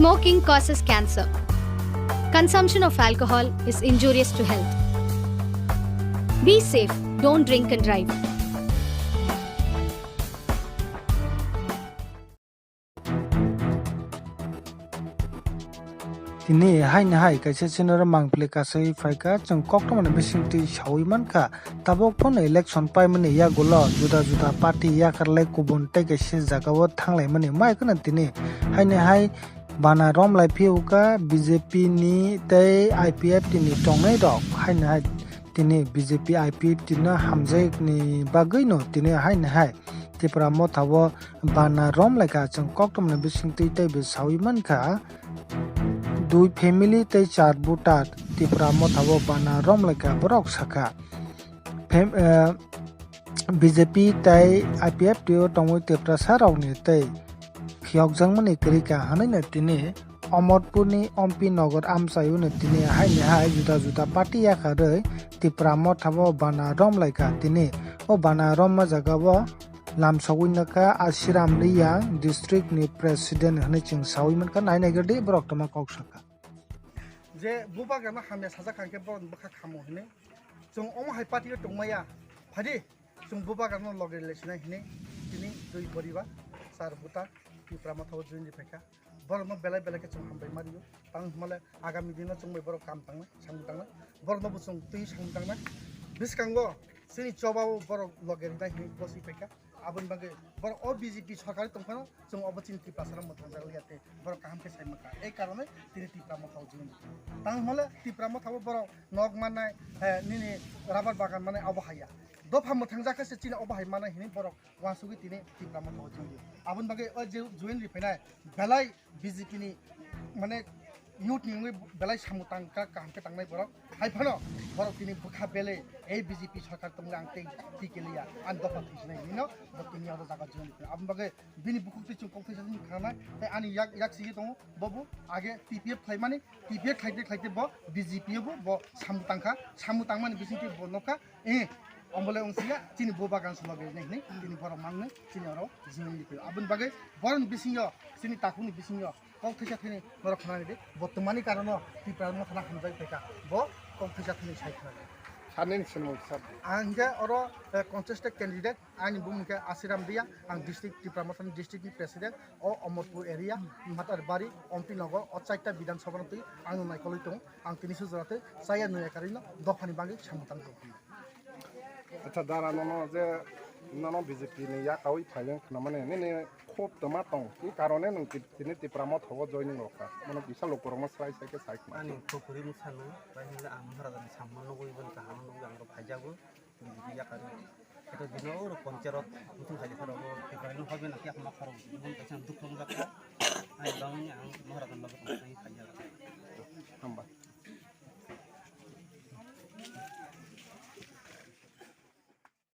Smoking causes cancer. Consumption of alcohol is injurious to health. Be safe, don't drink and drive. Tini hai kaisa chinara mangpli kasai faika chung koktomani bisingti shawi manka tabok phone election paimani ya gulo juda party ya karlai kubun tei kaisa jagao thanglai mani mai kana tini hai bana romlai phiuka BJP ni tei IPFT ni tongnai rok hai tini BJP IPFT na hamjai ni bagui no tini hai Tipra Motha wo bana romlaika chung koktomani bisingti tei be shawi manka দুই family tei চার বুটার Tipra Motha wo bana romlaika borok saka BJP tei IPFT o tongoi Tipra sarokni tei khiyokjangmani krika hanaina tini Amarpur ni Ampi Nagar amchaio ni tini hai juda party yakarei Tipra Motha wo bana romlaika tini o bana romma jagao lamsawinaka asiram riyang district ni president hane ching sawiman ka nainai gade borok tama koksaka je Bubagra ma hamya saja kanke borok baka khamo hine chung omo hai party tongmaya phadi chung Bubagra no logre lesina hine tini dui boriba sar buta Tipra Motha wo join dipeka borok no belai ke chung hambai mariyo tang male agami dino chung mai borok kam tangna samu tangna borok no bu chung tui samu tangna biskango sini chobao borok logre da hine bosi peka abun bage bor o BJP সরকার তংখানো जों অবচিন Tipra Motha জালিয়াতে বড় কাম কে সাইমাকা এই কারণে তিনি Tipra Motha June তাং হলে Tipra Motha বড় নগ মানায় নিনি rubber বাগান মানে অবহাইয়া দফা মথাং জাকাসে চিনা অবহাই মানায় হিনি বড় ওয়াসুগি তিনি Tipra Motha জুন আবুন বাগে ও যে জুন রিফাইনায় বেলাই BJP ni মানে ইউথ নিঙ্গি বেলাই সামুতাং কা কামকে তাংনাই বড় হাইফানো বড় তিনি বুখা বেলে এই BJP সরকার তংলা আংতে টিকেলিয়া আন দফা থিসনাই নিনো বতিনি আরো জায়গা জুন আবুন বাগে বিনি বুকুতি চুং কংথিসা नि खाना आनी याक सिगे दङ बबु आगे TPF खाइमानि TPF खाइते ब BJP बो सामुतांमानि बिसिंति ब नका अम्बले उंसिया चिनि Bubagra सलगे नै चिनि बर मांगने चिनि अरो जिनि पे आबुन बागे बरन बिसिंयो चिनि ताकुनि बिसिंयो कौथैसा थैनि बर खनानि दे बर्तमाननि कारण Tipra Motha हामजाय फेका ब कौथैसा थैनि साइखना सानैनि सिमाव साब आंगे अरो कन्टेस्टेड कैंडिडेट आंनि बुमके आसिराम दिया आं डिस्ट्रिक्ट Tipra Motha डिस्ट्रिक्ट नि प्रेसिडेंट ओ अमरपुर एरिया मातारबारी Ampi Nagar ओ चाइटा विधानसभा तै आं नायखलै दं आं तिनिसो जराते साया नयाकारिनो दफानि बागै सामुतां दं अच्छा दारा ननो जे ननो BJP ni ya kawi phailen khna mane ne khop tama tong ki karone nung tini Tipra Motha wo joining roka mane bisa lokorong sai sai ke sai ani khopuri musalo bahile amhara dan samano goibon kahano nung angro phajago BJP ya kari eto dino ro poncherot mutung khali tharo Tipra no hobe na ki akma kharo mun kasan dukhong bakka ai dawni ang mahara dan logo sai phajago hamba